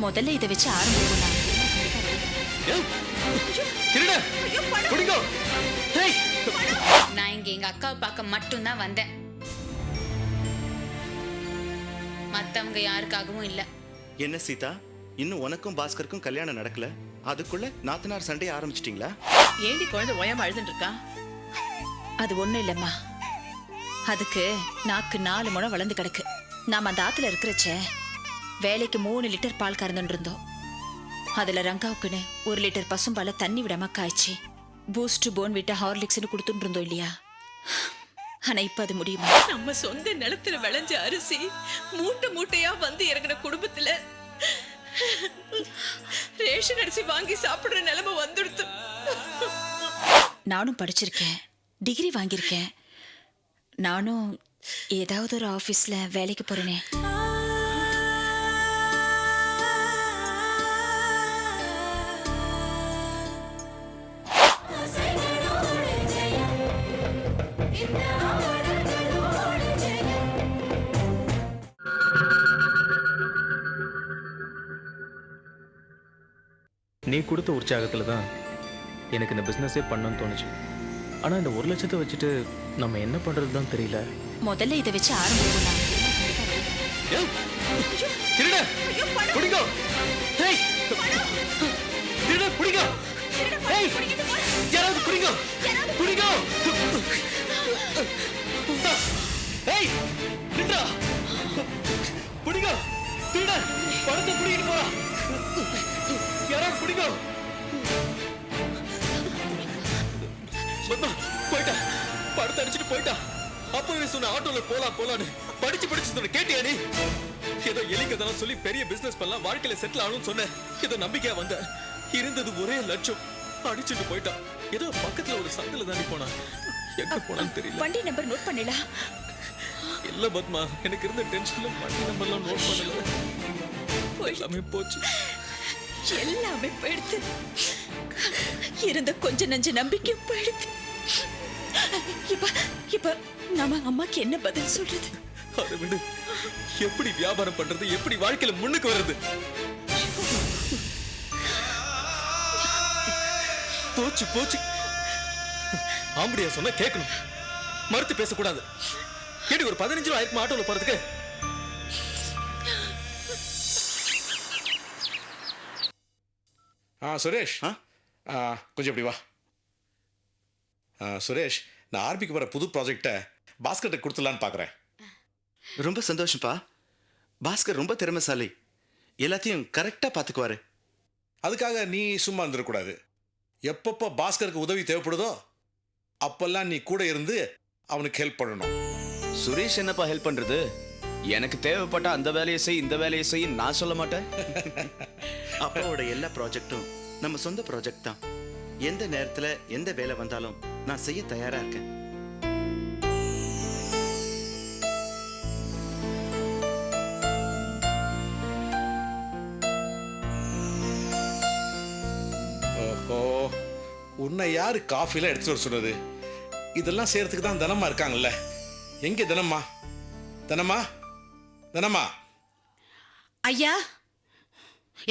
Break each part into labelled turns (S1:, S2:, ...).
S1: முதல்ல இதை வச்சு ஆரம்பிக்கணும். நான் இங்க எங்க அக்காவை பார்க்க மட்டும்தான் வந்தேன். மத்தவங்க யாருக்காகவும் இல்ல.
S2: என்ன சீதா, இன்னும் உனக்கும் பாஸ்கருக்கும் கல்யாணம் நடக்கல, அதுக்குள்ள நாத்தனார் சண்டை ஆரம்பிச்சிட்டீங்களா?
S3: ஏண்டி குழந்தை ஓயாம அழுதுட்டு இருக்கா?
S1: அது ஒண்ணும் இல்லம்மா, அதுக்கு நாக்கு 4 முழம் வளர்ந்து கிடக்கு. நாம அந்த ஆத்துல இருக்கிறச்ச வேலைக்கு 3 லிட்டர் பால் கறந்துட்டு இருந்தோம். அதுல ரங்காவுக்குன்னு 1 லிட்டர் பசும்பால தண்ணி விடாம காய்ச்சி பூஸ்ட் போன் விட்ட ஹார்லிக்ஸ்னு கொடுத்துட்டு இருந்தோம் இல்லையா? ஆனா இப்ப அது முடியுமா?
S3: நம்ம சொந்த நிலத்துல விளைஞ்ச அரிசி மூட்டை மூட்டையா வந்து இறங்கின குடும்பத்துல ரேஷன் அரிசி வாங்கி சாப்பிடுற நிலைமை வந்துடுத்து.
S1: நானும் படிச்சிருக்கேன், டிகிரி வாங்கியிருக்கேன். நானும் ஏதாவது ஒரு ஆபீஸ்ல வேலைக்கு போறேனே.
S4: நீ கொடுத்த உற்சாகத்தில் தான் எனக்கு இந்த பிஸ்னஸே பண்ணணும்னு தோணுச்சு. ஆனால் இந்த 1 லட்சத்தை வச்சுட்டு நம்ம என்ன பண்ணுறது தான் தெரியல.
S1: முதல்ல இதை வச்சு ஆரம்பிக்கணும்.
S5: படத்தை அடிச்சுட்டு போயிட்டா. அப்பவே சொன்ன ஆட்டோல போலான்னு படிச்சு சொன்ன கேட்டியா நீ? ஏதோ எலிக்கதெல்லாம் சொல்லி பெரிய பிசினஸ் பண்ணலாம், வாழ்க்கையில செட்டில் ஆகணும்னு சொன்ன. ஏதோ நம்பிக்கையா வந்த, இருந்தது 1 லட்சம் அடிச்சுட்டு போயிட்டா. ஏதோ பக்கத்துல ஒரு சந்தில தாண்டி போனா, எங்க போனான்னு தெரியல.
S1: வண்டி நம்பர் நோட் பண்ணல?
S5: இல்ல பத்மா, எனக்கு இருந்த டென்ஷன்ல வண்டி நம்பர்லாம் நோட் பண்ணல. எல்லாமே போச்சு,
S1: எல்லாமே போயிடுத்து. இருந்த கொஞ்ச நஞ்ச நம்பிக்கை போயிடுத்து. இப்ப நம்ம அம்மாக்கு என்ன பதில் சொல்றது?
S5: அதை விடு, எப்படி வியாபாரம் பண்றது, எப்படி வாழ்க்கையில முன்னுக்கு வர்றது? போச்சு. ஆம்படியா சொன்னா கேட்கணும், மறுத்து பேசக்கூடாது. கேட்டு ஒரு 15 ரூபாய் ஆயிருக்குமா ஆட்டோல போறதுக்கு?
S6: சுரேஷ், கொஞ்சம் இப்படி வா. சுரேஷ், நான் ஆரம்பிக்க போற புது ப்ராஜெக்டை பாஸ்கர்ட்ட கொடுத்துடலான்னு பார்க்குறேன்.
S2: ரொம்ப சந்தோஷப்பா. பாஸ்கர் ரொம்ப திறமைசாலி, எல்லாத்தையும் கரெக்டா பாத்துக்குவாரு.
S6: அதுக்காக நீ சும்மா இருந்துடக்கூடாது. எப்பப்போ பாஸ்கருக்கு உதவி தேவைப்படுதோ அப்பெல்லாம் நீ கூட இருந்து அவனுக்கு ஹெல்ப் பண்ணணும்.
S7: சுரேஷ் என்னப்பா ஹெல்ப் பண்றது? எனக்கு தேவைப்பட்ட அந்த வேலையை செய், இந்த வேலையை செய் நான் சொல்ல மாட்டேன்.
S2: அப்பாவோட எல்லா ப்ராஜெக்டும் நம்ம சொந்த ப்ராஜெக்ட் தான். எந்த நேரத்துல எந்த வேலை வந்தாலும் நான் செய்ய தயாரா இருக்கேன்.
S6: ஓஹோ, உன்னை யாரு காஃபிலாம் எடுத்துட்டு வர சொன்னது? இதெல்லாம் செய்யறதுக்கு தான் தனமா இருக்காங்கல்ல. எங்கே தனம்மா? தனமா
S1: ஐயா,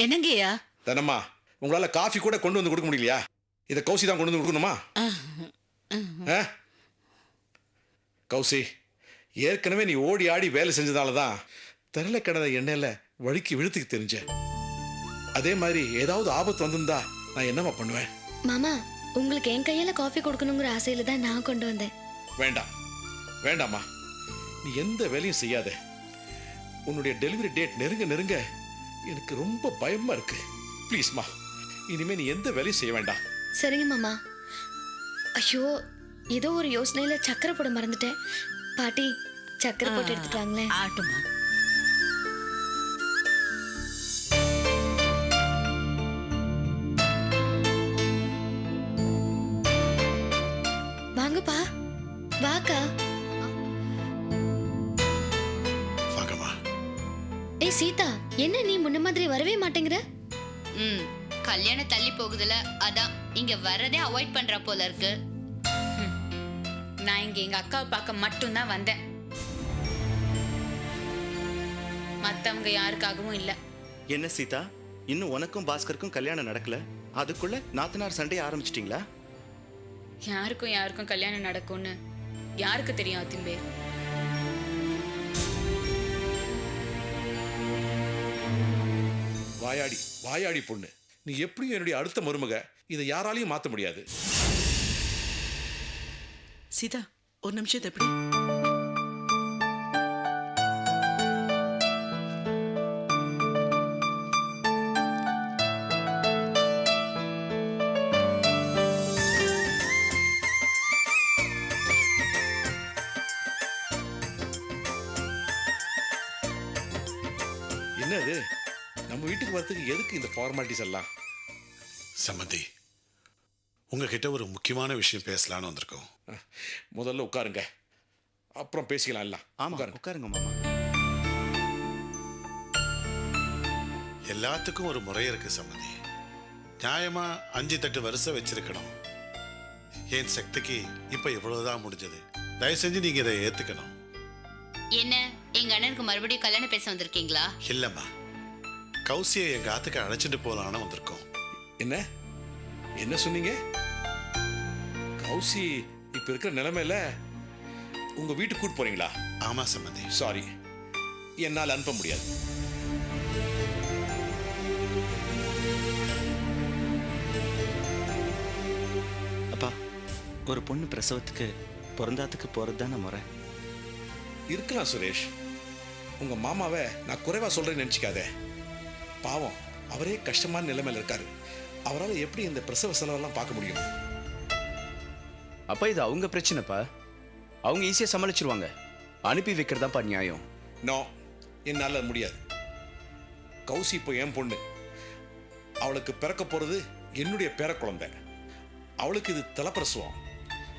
S1: என்னங்கய்யா?
S6: தனம்மா, உங்களால காஃபி கூட கொண்டு வந்து கொடுக்க முடியலையா? இதை கௌசி தான் கொண்டு வந்து கொடுக்கணுமா? கௌசி, ஏற்கனவே நீ ஓடி ஆடி வேலை செஞ்சதால தான் திரள கிடந்த எண்ணெயில வழுக்கி விழுத்துக்கு தெரிஞ்ச. அதே மாதிரி ஏதாவது ஆபத்து வந்திருந்தா நான் என்னமா பண்ணுவேன்?
S8: மாமா, உங்களுக்கு என் கையால காஃபி கொடுக்கணுங்கிற ஆசையில தான் நான் கொண்டு வந்தேன்.
S6: வேண்டாமா, நீ எந்த வேலையும் செய்யாத. உன்னுடைய டெலிவரி டேட் நெருங்க எனக்கு ரொம்ப பயமா இருக்கு. ப்ளீஸ்மா, இனிமே நீ எந்த வேலையும் செய்ய வேண்டாம்.
S8: சரிங்க மாமா. ஐயோ, ஏதோ ஒரு யோசனையில சக்கரை போட மறந்துட்டேன். பாட்டி, சக்கரை போட்டு எடுத்துட்டு வாங்களேன்.
S1: ஆட்டுமா.
S8: வாங்கப்பா, வாக்கா.
S6: வாங்கம்மா.
S8: ஏய் சீதா, என்ன நீ முன்ன மாதிரி வரவே மாட்டேங்கிற?
S1: கல்யாணம் தள்ளி போகுதுல, அதான் இங்க வரதே அவாய்ட் பண்ற போல இருக்கு. நான் இங்க எங்க அக்காவை பார்க்க மட்டும்தான் வந்தேன், மத்தவங்க யாருக்காகவும் இல்ல.
S2: என்ன சீதா, இன்னும் உனக்கும் பாஸ்கருக்கும் கல்யாணம் நடக்கல, அதுக்குள்ள நாத்தனார் சண்டை ஆரம்பிச்சிட்டீங்களா?
S9: யாருக்கும் யாருக்கும் கல்யாணம் நடக்கும்னு யாருக்கு தெரியும் அத்திம்பே?
S6: வாயாடி வாயாடி பொண்ணு, நீ எப்படியும் என்னுடைய அடுத்த மருமக, இதை யாராலையும் மாத்த முடியாது.
S3: சீதா, ஒரு நிமிஷத்தை எப்படி?
S6: என்னது, நம்ம வீட்டுக்கு வரதுக்கு எதுக்கு இந்த ஃபார்மாலிட்டிஸ் எல்லாம்?
S10: சம்மந்தி, உங்ககிட்ட ஒரு முக்கியமான விஷயம் பேசலான்னு வந்திருக்கோம்.
S6: முதல்ல உட்காருங்க, அப்புறம் பேசிக்கலாம் எல்லாம்.
S2: ஆமா, உட்காருங்க மாமா.
S10: எல்லாத்துக்கும் ஒரு முறை இருக்கு சம்மந்தி. நியாயமா 5 தட்டு வரிசை வச்சிருக்கணும். என் சக்திக்கு இப்ப இவ்வளவுதான் முடிஞ்சது. தயவு செஞ்சு நீங்க இதை ஏத்துக்கணும்.
S9: என்ன, எங்க அண்ணனுக்கு மறுபடியும் கல்யாணம் பேச வந்திருக்கீங்களா?
S10: இல்லம்மா, கௌசியை எங்க ஆத்துக்கு அழைச்சிட்டு போலான்னு வந்திருக்கோம்.
S6: என்ன என்ன சொன்னீங்க? கௌசி இப்ப இருக்கிற நிலைமையில உங்க வீட்டுக்கு கூட்டு போறீங்களா?
S10: ஆமா சம்மந்தி.
S6: சாரி, என்னால் அனுப்ப முடியாது.
S2: அப்பா, ஒரு பொண்ணு பிரசவத்துக்கு பிறந்தாத்துக்கு போறது தானே முறை.
S6: இருக்கலாம் சுரேஷ், உங்க மாமாவை நான் குறைவா சொல்றேன்னு நினைச்சுக்காதே. பாவம், அவரே கஷ்டமான நிலைமையில இருக்காரு. அவரால் எப்படி இந்த பிரசவ செலவெல்லாம் பார்க்க முடியும்?
S7: அப்ப இது அவங்க பிரச்சனைப்பா. அவங்க ஈஸியா சமாளிச்சிருவாங்க. அனுப்பி வைக்கிறதாப்பா நியாயம்.
S6: நோ, என்னால முடியாது. கௌசி இப்போ என் பொண்ணு, அவளுக்கு பிறக்க போறது என்னுடைய பேர குழந்தை. அவளுக்கு இது தலைப்பிரசவம்.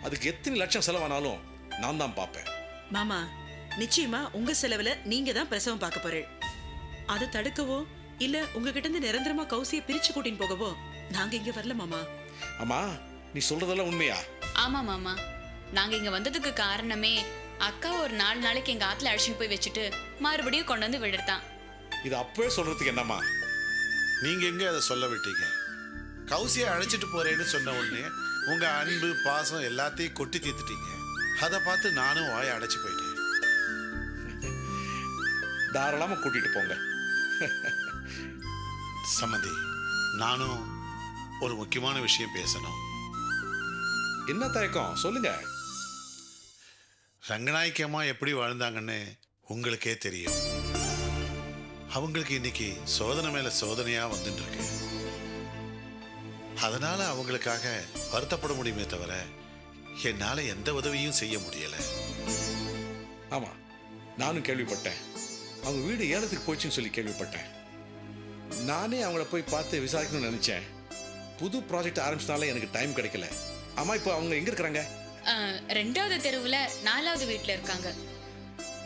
S6: அதுக்கு எத்தனை லட்சம் செலவானாலும் நான் தான் பார்ப்பேன்.
S3: மாமா, நிச்சயமா உங்க செலவுல நீங்க தான் பிரசவம் பார்க்க போறேன். அதை தடுக்கவோ இல்ல உங்ககிட்ட இருந்து நிரந்தரமா கௌசியை பிரிச்சு கூட்டின்னு போகவோ நாங்க இங்க வரல மாமா.
S6: அம்மா, நீ சொல்றதெல்லாம் உண்மையா?
S9: ஆமா மாமா, நாங்க இங்க வந்ததுக்கு காரணமே அக்கா ஒரு 4 நாளைக்கு எங்க ஆத்துல அழைச்சிட்டு போய் வச்சுட்டு மறுபடியும் கொண்டு வந்து விடுத்தான்.
S6: இது அப்பவே சொல்றதுக்கு என்னம்மா?
S10: நீங்க எங்க அதை சொல்ல விட்டீங்க? கௌசியை அழைச்சிட்டு போறேன்னு சொன்ன உடனே உங்க அன்பு பாசம் எல்லாத்தையும் கொட்டி தீர்த்துட்டீங்க. அதை பார்த்து நானும் வாயை அடைச்சு போயிட்டேன்.
S6: தாராளமா கூட்டிட்டு போங்க.
S10: சம்மந்தி, நானும் ஒரு முக்கியமான விஷயம் பேசணும்.
S6: என்ன தயக்கம், சொல்லுங்க.
S10: ரங்கநாயக்கி அம்மா எப்படி வாழ்ந்தாங்கன்னு உங்களுக்கே தெரியும். அவங்களுக்கு இன்னைக்கு சோதனை மேல சோதனையா வந்துட்டு இருக்கு. அதனால அவங்களுக்காக வருத்தப்பட முடியுமே தவிர என்னால எந்த உதவியும் செய்ய முடியல.
S6: ஆமா, நானும் கேள்விப்பட்டேன். அவங்க வீடு ஏலத்துக்கு போச்சுன்னு சொல்லி கேள்விப்பட்டேன். நானே அவங்கள போய் பார்த்து விசாரிக்கணும்னு நினைச்சேன். புது ப்ராஜெக்ட் ஆரம்பிச்சனால எனக்கு டைம் கிடைக்கல. ஆமா, இப்போ அவங்க எங்க இருக்கிறாங்க?
S9: 2வது தெருவுல 4வது வீட்டுல இருக்காங்க.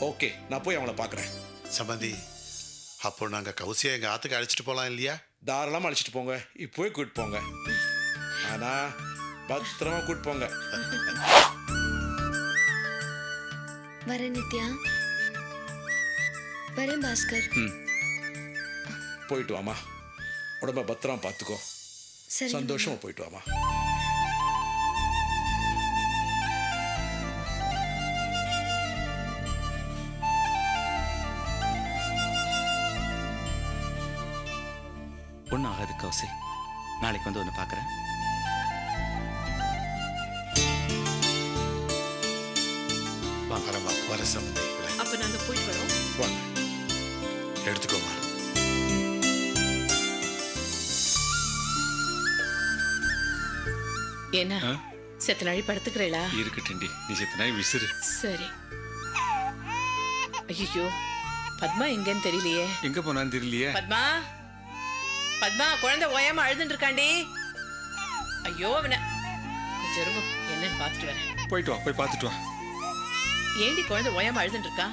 S6: ஓகே, நான் போய் அவங்கள பார்க்குறேன்.
S10: சம்பந்தி, அப்போ நாங்க கௌசியை எங்க ஆத்துக்கு அழைச்சிட்டு போலாம் இல்லையா?
S6: தாராளமா அழைச்சிட்டு போங்க, இப்போவே கூட்டிட்டு போங்க. ஆனா பத்திரமா கூட்டிட்டு போங்க.
S8: வரேன் நித்யா. வரேன் பாஸ்கர்.
S6: போயிட்டு வாமா, உடம்ப பத்திரமா பார்த்துக்கோ.
S8: சரி,
S6: சந்தோஷமா போயிட்டு வாமா.
S2: ஒன்றும் ஆகாது கௌசி, நாளைக்கு வந்து ஒன்று பார்க்குறேன்.
S10: வரமா, வர சம்பந்தி.
S3: அப்ப நாங்க போயிட்டு வரோம்.
S6: வாங்க.
S10: எடுத்துக்கோமா.
S3: என்ன செத்த நாளி படுத்துக்கிறீளா?
S5: இருக்கட்டுண்டி, நீ செத்தனாய் விசிறு.
S3: சரி. ஐயோ, பத்மா எங்கன்னு தெரியலையே.
S5: எங்க போனான்னு தெரியலையே.
S3: பத்மா, பத்மா, குழந்தை ஓயாம அழுதுட்டு இருக்காண்டி. ஐயோ, அவன கொஞ்சம் இருங்க, என்னன்னு பார்த்துட்டு வரேன்.
S5: போயிட்டு வா, போய் பார்த்துட்டு வா.
S3: ஏண்டி குழந்தை ஓயாம அழுதுட்டு இருக்கா?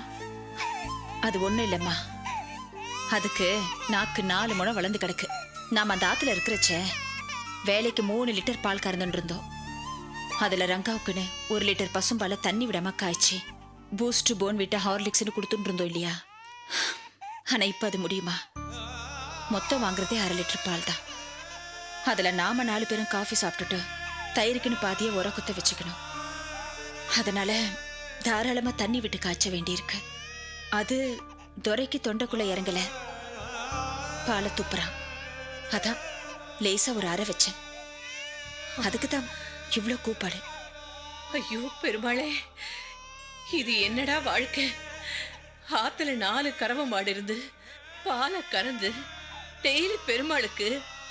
S1: அது ஒண்ணும் இல்லம்மா, அதுக்கு நாக்கு 4 முழம் வளர்ந்து கிடக்கு. நாம அந்த ஆத்துல இருக்கிறச்சே வேலைக்கு 3 லிட்டர் பால் கறந்துட்டு இருந்தோம். அதுல ரங்காவுக்குன்னு 1 லிட்டர் பசும்பால தண்ணி விடாம காய்ச்சி பூஸ்ட் போன் விட்ட ஹார்லிக்ஸ்னு கொடுத்துட்டு இருந்தோம் இல்லையா? ஆனா இப்ப அது முடியுமா? மொத்தம் வாங்குறதே 1/2 லிட்டர் பால் தான். அதுல நாம 4 பேரும் காஃபி சாப்பிட்டுட்டு தயிருக்குன்னு பாதியை உரக்குத்த வச்சுக்கணும். அதனால தாராளமா தண்ணி விட்டு காய்ச்ச வேண்டியிருக்கு. அது துரைக்கு தொண்டைக்குள்ள இறங்கல, பாலை துப்புறான். அதான் லேசா ஒரு அரை வச்சேன். அதுக்கு தான் இவ்வளோ கூப்பாடு.
S3: ஐயோ பெருமாளே, இது என்னடா வாழ்க்கை? ஆத்துல 4 கறவை மாடு இருந்து பாலை கறந்து டெய்லி பெருமாளுக்கு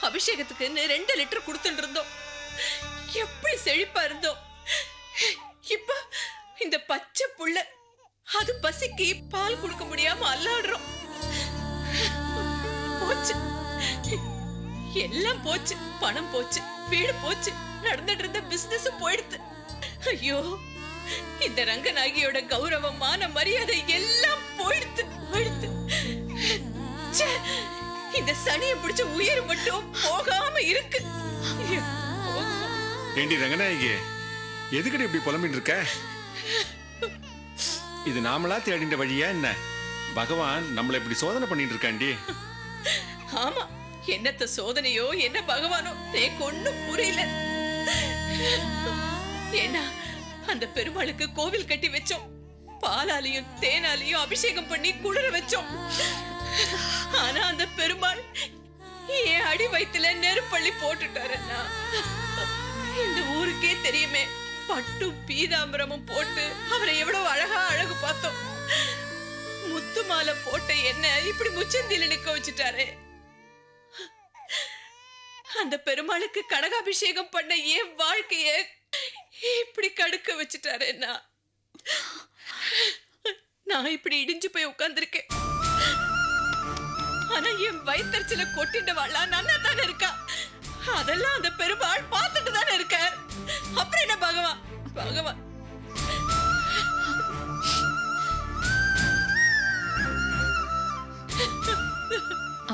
S3: அபிஷேகத்துக்குன்னு 2 லிட்டர் கொடுத்துட்டு இருந்தோம். எப்படி செழிப்பா இருந்தோம். இப்ப இந்த பச்சை புள்ள அது பசிக்கு பால் கொடுக்க முடியாம அல்லாடுறோம். போச்சு, எல்லாம் போச்சு. பணம் போச்சு, வீடு போச்சு, நடந்துட்டு இருந்த பிசினஸ் போயிடுது. ஐயோ, இந்த ரங்கநாயகியோட கௌரவம், மான மரியாதை எல்லாம் போயிடுது போயிடுது. ச்சே, இந்த சனியை பிடிச்ச உயிர் மட்டும் போகாம இருக்கு.
S11: ஏண்டி ரங்கநாயகி, எதுக்கடி இப்படி புலம்பின்னு இருக்க? இது நாமளா தேடின்ற வழியா என்ன? பகவான் நம்மளை இப்படி சோதனை பண்ணிட்டு இருக்காண்டி.
S3: ஆமா, என்னத்த சோதனையோ என்ன பகவானோ எனக்கு ஒண்ணும் புரியல. ஏன்னா அந்த பெருமாளுக்கு கோவில் கட்டி வச்சோம், பாலாலையும் தேனாலையும் அபிஷேகம் பண்ணி குளிர வச்சோம். ஆனா அந்த பெருமாள் என் அடி வயித்துல நெருப்பள்ளி போட்டுட்டாருன்னா இந்த ஊருக்கே தெரியுமே. பட்டும் பீதாம்பரமும் போட்டு அவரை எவ்வளவு அழகா அழகு பார்த்தோம். முத்து மாலை போட்ட என்ன இப்படி முச்சந்தில நிக்க வச்சுட்டாரு. அந்த பெருமாளுக்கு கனகாபிஷேகம் பண்ண என் வாழ்க்கைய இப்படி கடுக்க வச்சுட்டாரு. நான் இப்படி இடிஞ்சு போய் உட்கார்ந்துருக்கேன். ஆனா என் வயிற்றுல கொட்டிண்ட வாழா நன்னா தானே இருக்கா. அதெல்லாம் அந்த பெருமாள் பார்த்துட்டு தானே இருக்க. அப்புறம் என்ன பகவான் பகவான்.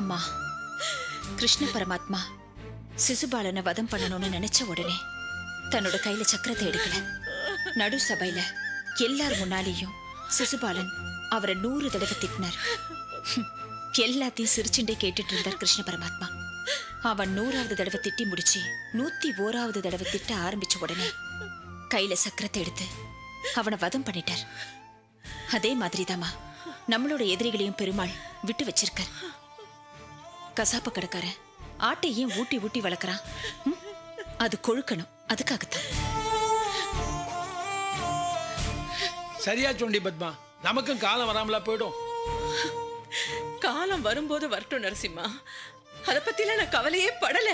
S1: அம்மா, கிருஷ்ண பரமாத்மா சிசுபாலனை வதம் பண்ணணும்னு நினைச்ச உடனே தன்னோட கையில சக்கரத்தை எடுக்கல. நடு சபையில எல்லார் முன்னாலேயும் சிசுபாலன் அவரை 100 தடவை திட்டினார். எல்லாத்தையும் சிரிச்சுண்டே கேட்டுட்டு இருந்தார் கிருஷ்ண பரமாத்மா. அவன் 100வது தடவை திட்டி முடிச்சு 101வது தடவை திட்ட ஆரம்பிச்ச உடனே கையில சக்கரத்தை எடுத்து அவனை வதம் பண்ணிட்டார். அதே மாதிரிதாமா நம்மளோட எதிரிகளையும் பெருமாள் விட்டு வச்சிருக்கார். கசாப்பு கடைக்காரன் ஆட்டை ஏன் ஊட்டி ஊட்டி வளர்க்கறான்? அது கொழுக்கணும், அதுக்காகத்தான்.
S12: சரியா சொண்டி பத்மா, நமக்கும் காலம் வராமலா போயிடும்.
S3: காலம் வரும்போது வரட்டும் நரசிம்மா, அத பத்தில நான் கவலையே படல.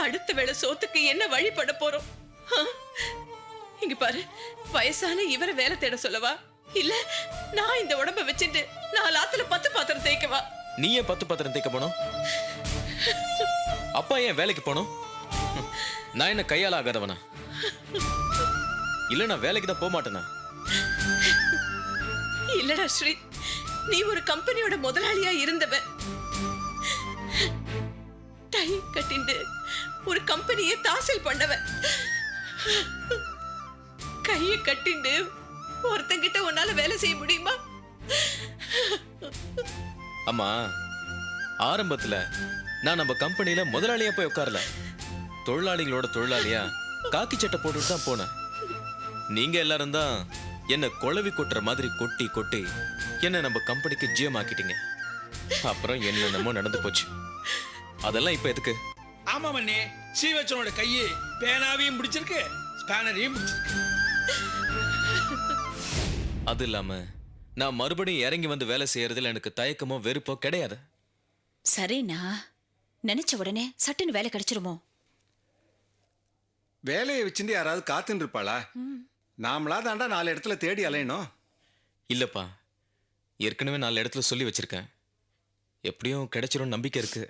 S3: அடுத்த வேளை சோத்துக்கு என்ன வழிபட போறோம்? இங்க பாரு, வயசான இவரை வேலை தேட சொல்லவா, இல்ல நான் இந்த உடம்ப வச்சுட்டு 4 ஆத்துல 10 பாத்திரம் தேய்க்கவா?
S5: நீ ஏன் 10 பாத்திரம் தேய்க்க போனோம்? அப்பா ஏன் வேலைக்கு போனோம்? நான் என்ன கையால ஆகாதவனா? இல்ல நான் வேலைக்கு தான் போக மாட்டேனா?
S3: இல்லடா ஸ்ரீ, நீ ஒரு கம்பெனியோட முதலாளியா இருந்தவன். டை கட்டிண்டு ஒரு கம்பெனியை தாசில் பண்ணவன். கையை கட்டிண்டு ஒருத்தங்கிட்ட உன்னால வேலை செய்ய முடியுமா?
S5: அம்மா, ஆரம்பத்துல நான் நம்ம கம்பெனில முதலாளியா போய் உட்காரல, தொழிலாளிகளோட தொழிலாளியா காக்கி சட்டை போட்டுட்டு தான் போனேன். நீங்க எல்லாரும் தான் என்ன குழவி கொட்டுற மாதிரி கொட்டி கொட்டி என்ன நம்ம கம்பெனிக்கு ஜிஎம் ஆக்கிட்டீங்க. அப்புறம் என்னென்னமோ நடந்து போச்சு. அதெல்லாம் இப்ப எதுக்கு?
S12: ஆமா மண்ணே, சீவச்சனோட கையை பேனாவையும் பிடிச்சிருக்கு, ஸ்பேனரையும் பிடிச்சிருக்கு.
S5: அது இல்லாம நான் மறுபடியும் இறங்கி வந்து வேலை செய்யறதுல எனக்கு தயக்கமோ வெறுப்போ கிடையாது.
S1: சரிண்ணா, நினைச்ச உடனே சட்டுன்னு வேலை கிடைச்சிருமோ?
S11: வேலையை வச்சுட்டு யாராவது காத்துன்னு இருப்பாளா? நாமளா தாண்டா 4 இடத்துல தேடி அலையணும்.
S5: இல்லப்பா, ஏற்கனவே 4 இடத்துல சொல்லி வச்சிருக்கேன். எப்படியும் கிடைச்சிரும் நம்பிக்கை இருக்கு.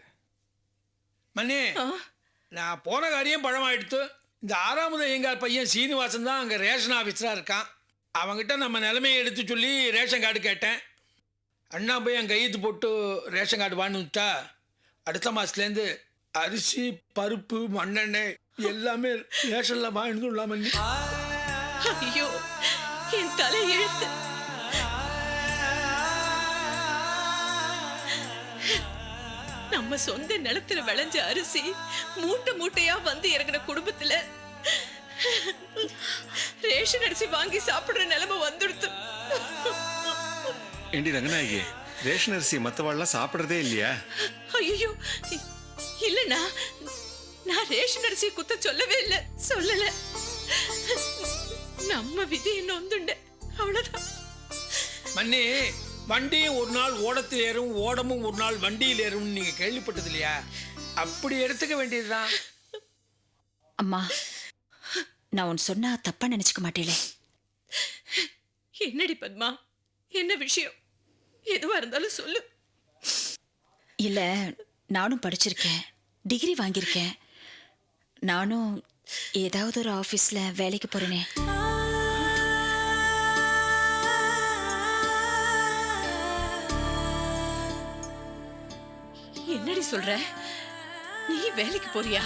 S12: மண்ணே, நான் போன காரியம் பழமாயிடுத்து. இந்த 6வது ஐயங்கார் பையன் சீனிவாசன் தான் அங்கே ரேஷன் ஆஃபீஸராக இருக்கான். அவங்ககிட்ட நம்ம நிலைமையை எடுத்து சொல்லி ரேஷன் கார்டு கேட்டேன். அண்ணா போய் என் கையெழுத்து போட்டு ரேஷன் கார்டு வாங்கிட்டா அடுத்த மாதத்துலேருந்து அரிசி, பருப்பு, மண்ணெண்ணெய் எல்லாமே ரேஷனில் வாங்கிடலாம். மண்ணி,
S3: ஐயோ, என் தலை எழுத்து. நம்ம சொந்த நிலத்துல விளைஞ்ச அரிசி மூட்டை மூட்டையா வந்து இறங்கின குடும்பத்துல ரேஷன் அரிசி வாங்கி சாப்பிடுற நிலைமை வந்துடுத்து.
S11: ஏண்டி ரங்கநாயகி, ரேஷன் அரிசி மற்றவாள்லாம் சாப்பிட்றதே இல்லையா?
S3: ஐயோ இல்லண்ணா, நான் ரேஷன் அரிசி குத்த சொல்லவே இல்லை, சொல்லல. நம்ம விதியை நொந்துண்ட, அவ்வளவுதான்.
S12: மன்னி, வண்டியும் ஒரு நாள் ஓடத்தில் ஏறும், ஓடமும் ஒரு நாள் வண்டியில் ஏறும், நீங்க கேள்விப்பட்டது இல்லையா? அப்படி எடுத்துக்க வேண்டியதுதான்.
S1: அம்மா, நான் உன் சொன்னா தப்பா நினைச்சுக்க மாட்டேளே.
S3: என்னடி பத்மா, என்ன விஷயம்? எதுவா இருந்தாலும் சொல்லு.
S1: இல்ல, நானும் படிச்சிருக்கேன், டிகிரி வாங்கியிருக்கேன். நானும் ஏதாவது ஒரு ஆபீஸ்ல வேலைக்கு போறேனே.
S3: என்னடி சொல்ற? நீ வேலைக்கு போறியா?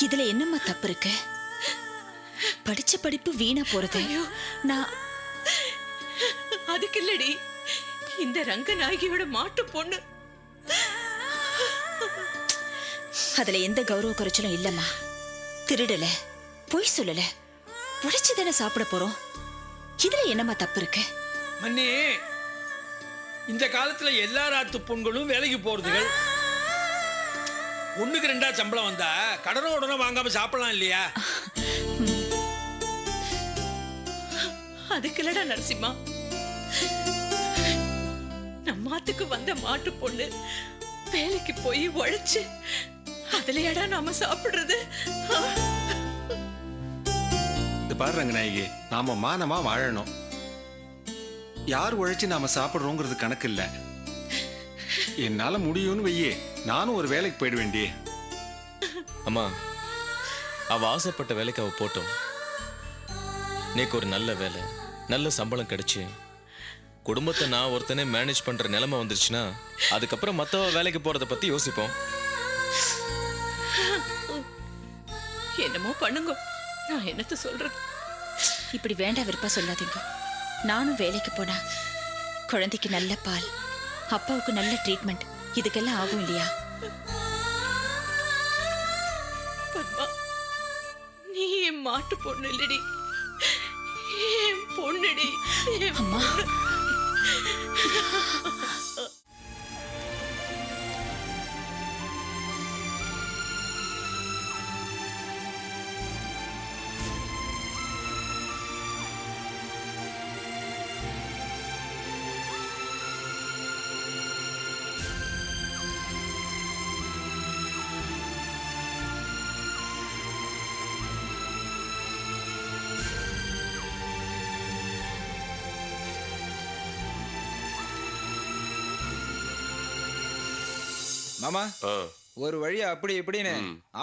S1: இதுல என்னம்மா தப்பு இருக்கு? படிச்ச படிப்பு வீணா போறது. நான்
S3: அதுக்கு இல்லடி, இந்த ரங்கநாயகியோட மாட்டு பொண்ணு.
S1: அதுல எந்த கௌரவ குறைச்சலும் இல்லம்மா. திருடல, பொய் சொல்லல, உழைச்சு தானே சாப்பிட போறோம். இதுல என்னம்மா தப்பு இருக்கு?
S12: மன்னி, இந்த காலத்துல எல்லா ராத்து பொண்களும் வேலைக்கு போறதுகள். ஒண்ணுக்கு ரெண்டா சம்பளம் வந்தா கடனை உடனே வாங்காம சாப்பிடலாம் இல்லையா?
S3: அதுக்கு இல்லடா நரசிம்மா, நம்மாத்துக்கு வந்த மாட்டு பொண்ணு வேலைக்கு போய் உழைச்சு அதுலயாடா நாம சாப்பிடுறது.
S11: இது பாரு ரங்கநாயகி, நாம மானமா வாழணும். யார் உழைச்சி நாம சாப்பிடுறோங்கிறது கணக்கு இல்ல. என்னால முடியும்னு வையே, நானும் ஒரு வேலைக்கு போயிட வேண்டிய.
S4: அம்மா, அவ ஆசைப்பட்ட வேலைக்கு அவ போட்டோம். நீக்கு ஒரு நல்ல வேலை, நல்ல சம்பளம் கிடைச்சு குடும்பத்தை நான் ஒருத்தனே மேனேஜ் பண்ற நிலைமை வந்துருச்சுன்னா அதுக்கப்புறம் மத்தவ வேலைக்கு போறத பத்தி யோசிப்போம்.
S3: என்னமோ பண்ணுங்க, நான் என்னத்த சொல்றது?
S1: இப்படி வேண்டாம் விருப்பா சொல்லாதீங்க. நானும் வேலைக்கு போனா குழந்தைக்கு நல்ல பால், அப்பாவுக்கு நல்ல ட்ரீட்மெண்ட், இதுக்கெல்லாம் ஆகும் இல்லையா?
S3: பத்மா, நீ என் மாட்டு பொண்ணு இல்லடி, என் பொண்ணுடி.
S1: அம்மா,
S13: மாமா, ஒரு வழியா அப்படி இப்படின்னு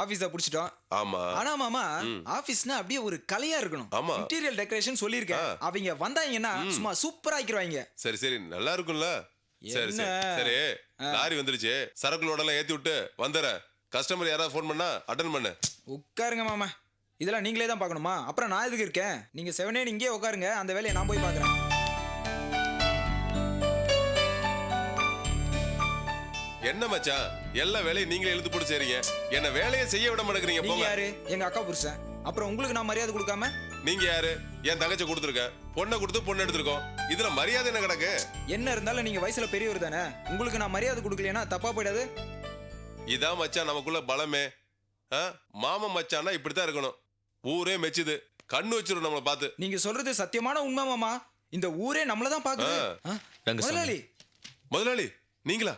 S13: ஆபீஸ புடிச்சிட்டோம்.
S14: ஆமா.
S13: ஆனா மாமா, ஆபீஸ்னா அப்படியே ஒரு கலையா இருக்கணும்.
S14: ஆமா.
S13: இன்டீரியர் டெக்கரேஷன் சொல்லிருக்கேன். அவங்க வந்தாங்கன்னா சும்மா சூப்பரா ஆக்கிடுவாங்க.
S14: சரி சரி, நல்லா இருக்கும்ல. சரி
S13: என்ன?
S14: சரி சரி, லாரி வந்துருச்சு, சரக்குலோட எல்லாம் ஏத்தி விட்டு வந்துடுறேன். கஸ்டமர் யாராவது ஃபோன் பண்ணா அட்டன் பண்ணு.
S13: உட்காருங்க மாமா, இதெல்லாம் நீங்களே தான் பார்க்கணுமா? அப்புறம் நான் எதுக்கு இருக்கேன்? நீங்க செவனே இங்கே உட்காருங்க, அந்த வேலையை நான் போய் பார்க்கறேன்.
S14: என்ன மச்சான், எல்லா வேலையும் நீங்களே இழுத்து போட்டு செய்றீங்க, என்ன வேலையை செய்ய விட மாட்டேங்கிறீங்க.
S13: நீங்க
S14: போங்க.
S13: யாரு? எங்க அக்கா புருஷன். அப்புறம் உங்களுக்கு நான் மரியாதை கொடுக்காம?
S14: நீங்க யாரு? என் தங்கச்சி கொடுத்துருக்க, பொண்ணை கொடுத்து பொண்ணு எடுத்திருக்கோம், இதுல மரியாதை என்ன கிடக்கு?
S13: என்ன இருந்தாலும் நீங்க வயசுல பெரியவர் தானே, உங்களுக்கு நான் மரியாதை கொடுக்கலையா தப்பா போயிடாது?
S14: இதான் மச்சான் நமக்குள்ள பலமே. மாமன் மச்சான்னா இப்படித்தான் இருக்கணும். ஊரே மெச்சுது, கண்ணு வச்சிரும் நம்மளை பார்த்து.
S13: நீங்க சொல்றது சத்தியமான உண்மை மாமா. இந்த ஊரே நம்மள தான் பாக்குது. முதலாளி,
S14: முதலாளி நீங்களா?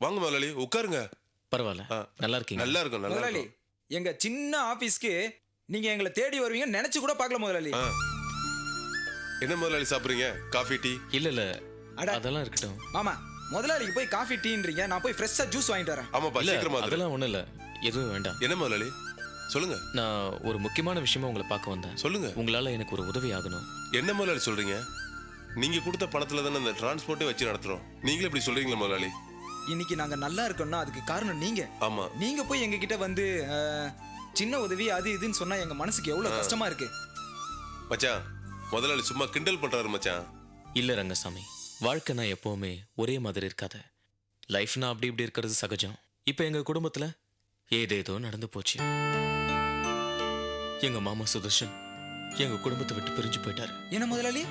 S14: வாங்க முதலாளி, உட்காருங்க.
S4: பரவாயில்ல, நல்லா இருக்கீங்க?
S14: நல்லா இருக்கும், நல்லா
S13: முதலாளி,
S14: இருக்கும்.
S13: எங்க சின்ன ஆபீஸ்க்கு நீங்க எங்களை தேடி வருவீங்க நினைச்சு கூட பார்க்கல முதலாளி.
S14: என்ன முதலாளி சாப்பிடுறீங்க? Coffee tea?
S4: இல்ல இல்ல,
S13: அட,
S4: அதெல்லாம் இருக்கட்டும்.
S13: மாமா, முதலாளிக்கு போய் காஃபி டீன்றீங்க, நான் போய் ஃப்ரெஷ்ஷா ஜூஸ் வாங்கிட்டு வரேன்.
S14: ஆமாப்பா,
S4: இல்ல,
S14: சீக்கிரமா வந்துரு.
S4: அதெல்லாம் ஒண்ணும் இல்ல, எதுவும் வேண்டாம்.
S14: என்ன முதலாளி சொல்லுங்க.
S4: நான் ஒரு முக்கியமான விஷயமா உங்களை பார்க்க வந்தேன்.
S14: சொல்லுங்க.
S4: உங்களால எனக்கு ஒரு உதவி ஆகணும்.
S14: என்ன முதலாளி சொல்றீங்க? நீங்க கொடுத்த பணத்துல தானே இந்த டிரான்ஸ்போர்ட்டே வச்சு நடத்துறோம், நீங்களே இப்படி சொல்றீங்களா முதலாளி?
S13: இன்னைக்கு நாங்க நல்லா இருக்கோம்னா அதுக்கு காரணம் நீங்க.
S14: ஆமா.
S13: நீங்க போய் எங்க கிட்ட வந்து சின்ன உதவி அது இதுன்னு சொன்னா எங்க மனசுக்கு எவ்வளவு கஷ்டமா இருக்கு.
S14: மச்சான், முதலாளி சும்மா கிண்டல் பண்றாரு மச்சான்.
S4: இல்ல ரங்கசாமி, வாழ்க்கைனா எப்பவுமே ஒரே மாதிரி இருக்காது. லைஃப்னா அப்படி இப்படி இருக்கிறது சகஜம். இப்போ எங்க குடும்பத்துல ஏதேதோ நடந்து போச்சு. எங்க மாமா சுதர்ஷன் எங்க குடும்பத்தை விட்டு பிரிஞ்சு போயிட்டாரு.
S13: என்ன முதலாளி,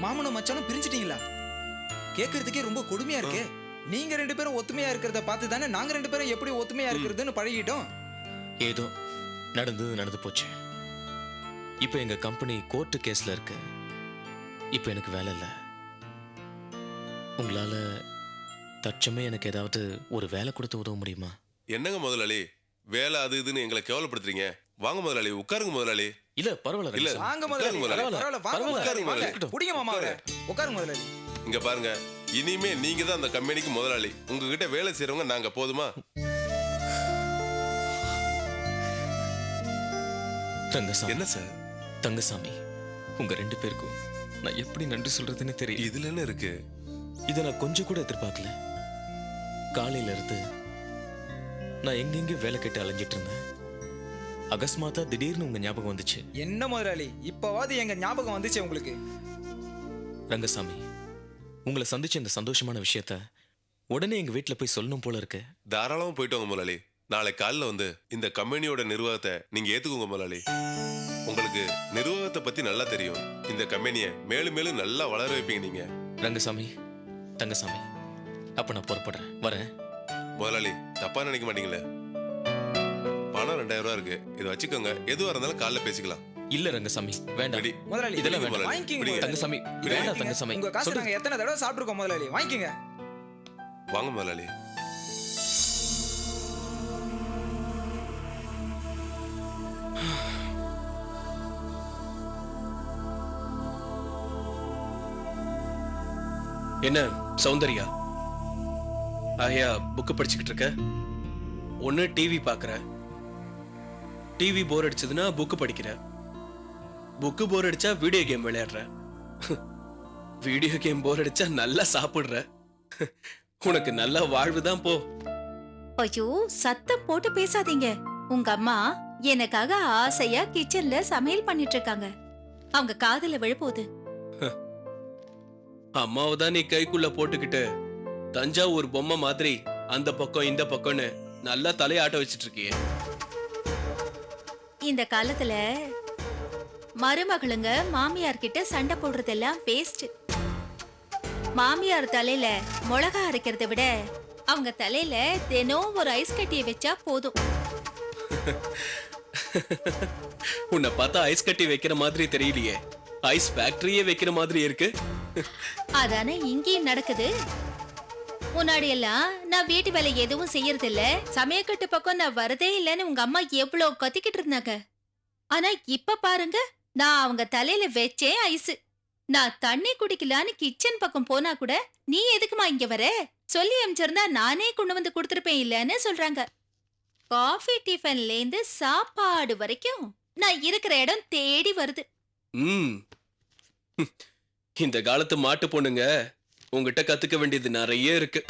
S13: மாமனும் மச்சானும் பிரிஞ்சிட்டீங்களா? கேட்கறதுக்கே ரொம்ப கொடுமையா இருக்கு. நீங்க 2 பேரும் ஒத்துமையா இருக்கிறத பார்த்து தானே நாங்க 2 பேரும் எப்படி ஒத்துமையா இருக்கிறதுன்னு பழகிட்டோம்.
S4: ஏதோ நடந்து போச்சு. இப்போ எங்க கம்பெனி கோர்ட்டு கேஸ்ல இருக்கு. இப்போ எனக்கு வேலை இல்லை. உங்களால தற்சமே எனக்கு ஏதாவது ஒரு வேலை கொடுத்து உதவ முடியுமா?
S14: என்னங்க முதலாளி, வேலை அது இதுன்னு எங்களை கேவலப்படுத்துறீங்க. வாங்க முதலாளி, உட்காருங்க முதலாளி.
S4: இல்ல பரவாயில்ல.
S14: இல்ல
S13: வாங்க முதலாளி,
S14: உட்காருங்க
S13: பரவாயில்ல, வாங்க முதலாளி, வாங்க. புடிங்க மாமா அவரை. உட்காருங்க முதலாளி.
S14: இங்க பாருங்க, இனிமே நீங்க தான் அந்த கம்பெனிக்கு முதலாளி. உங்ககிட்ட வேலை செய்யறவங்க நாங்க, போதுமா?
S4: தங்கசாமி.
S14: என்ன சார்?
S4: தங்கசாமி, உங்க 2 பேருக்கும் நான் எப்படி நன்றி சொல்றதுன்னு தெரியல.
S14: இதுல என்ன இருக்கு?
S4: இதை நான் கொஞ்சம் கூட எதிர்பார்க்கல. காலையில இருந்து நான் எங்கெங்க வேலை கேட்டு அலைஞ்சிட்டு இருந்தேன். அகஸ்மாத்தா திடீர்னு உங்க ஞாபகம் வந்துச்சு.
S13: என்ன முதலாளி, இப்பவாது எங்க ஞாபகம் வந்துச்சு உங்களுக்கு?
S4: ரங்கசாமி, உங்களை சந்திச்ச இந்த சந்தோஷமான விஷயத்த உடனே எங்க வீட்டுல போய் சொல்லணும் போல இருக்கு.
S14: தாராளமா போயிட்டு வாங்க முதலாளி. நாளை காலைல வந்து இந்த கம்பெனியோட நிர்வாகத்தை நீங்க ஏத்துக்கோங்க முதலாளி. உங்களுக்கு நிர்வாகத்தை பத்தி நல்லா தெரியும். இந்த கம்பெனியை மேலும் மேலும் நல்லா வளர வைப்பீங்க நீங்க.
S4: ரங்கசாமி, தங்கசாமி, அப்ப நான் புறப்படுறேன். வரேன்.
S14: முதலாளி, தப்பா நினைக்க மாட்டீங்களே? பணம் 2000 ரூபா இருக்கு, இதை வச்சுக்கோங்க. எதுவா இருந்தாலும் காலைல பேசிக்கலாம்.
S4: இல்ல ரங்கசாமி, வேண்டாம்.
S14: ரெடி.
S13: முதலாளி,
S4: இதெல்லாம்
S14: முதலாளி.
S4: வேண்டாம்.
S13: வாங்கிக்கங்க
S14: இப்படி.
S13: முதலாளி.
S4: தங்கசாமி,
S13: இது
S4: வேண்டாம்
S13: வாங்கிக்கங்க.
S4: தங்கசாமி.
S13: உங்க காசு
S4: சொல்றது-
S13: நாங்க எத்தனை தடவை சாப்பிட்டுருக்கோம் முதலாளி, வாங்கிக்கங்க.
S14: வாங்க முதலாளி.
S15: என்ன சௌந்தர்யா, ஆயா புக்கு படிச்சுக்கிட்டு இருக்க? ஒன்று டிவி பார்க்குற, டிவி போர் அடிச்சதுன்னா புக்கு படிக்கிற, புக்கு போர் அடிச்சா வீடியோ கேம் விளையாடுற, வீடியோ கேம் போர் அடிச்சா நல்லா சாப்பிடுற. உனக்கு நல்ல வாழ்வு தான் போ.
S16: ஐயோ, சத்தம் போட்டு பேசாதீங்க. உங்க அம்மா எனக்காக ஆசையா கிச்சன்ல சமையல் பண்ணிட்டு இருக்காங்க. அவங்க காதுல விழப்போகுது.
S15: அம்மாவை தான் நீ கைக்குள்ள போட்டுக்கிட்டு தஞ்சாவூர் பொம்மை மாதிரி அந்த பக்கம் இந்த பக்கம்னு நல்லா தலையாட்ட வச்சிட்டு இருக்கியே.
S16: இந்த காலத்துல மருமகளுங்க மாமியார் கிட்ட சண்டை போடுறதெல்லாம் வேஸ்ட். மாமியார் தலையில மிளகா அரைக்கிறத விட அவங்க தலையில தினம் ஒரு ஐஸ் கட்டியை வச்சா போதும்.
S15: உன்னை பார்த்தா ஐஸ் கட்டி வைக்கிற மாதிரி தெரியலையே, ஐஸ் ஃபேக்டரியே வைக்கிற மாதிரி இருக்கு.
S16: அதானே இங்கேயும் நடக்குது. முன்னாடி எல்லாம் நான் வீட்டு வேலை எதுவும் செய்யறது இல்ல, சமயக்கட்டு பக்கம் நான் வரதே இல்லைன்னு உங்க அம்மா எவ்வளவு கத்திக்கிட்டு இருந்தாங்க. ஆனா இப்ப பாருங்க, நான் அவங்க தலையில வச்சேன் ஐஸ். நான் தண்ணி குடிக்கலான்னு கிச்சன் பக்கம் போனா கூட நீ எதுக்குமா இங்க வர சொல்லி அமிச்சிருந்தா நானே கொண்டு வந்து கொடுத்துருப்பேன் இல்லன்னு சொல்றாங்க. காஃபி டிஃபன்ல இருந்து சாப்பாடு வரைக்கும் நான் இருக்கிற இடம் தேடி வருது.
S15: இந்த காலத்து மாட்டு பொண்ணுங்க உங்ககிட்ட கத்துக்க வேண்டியது நிறைய இருக்கு.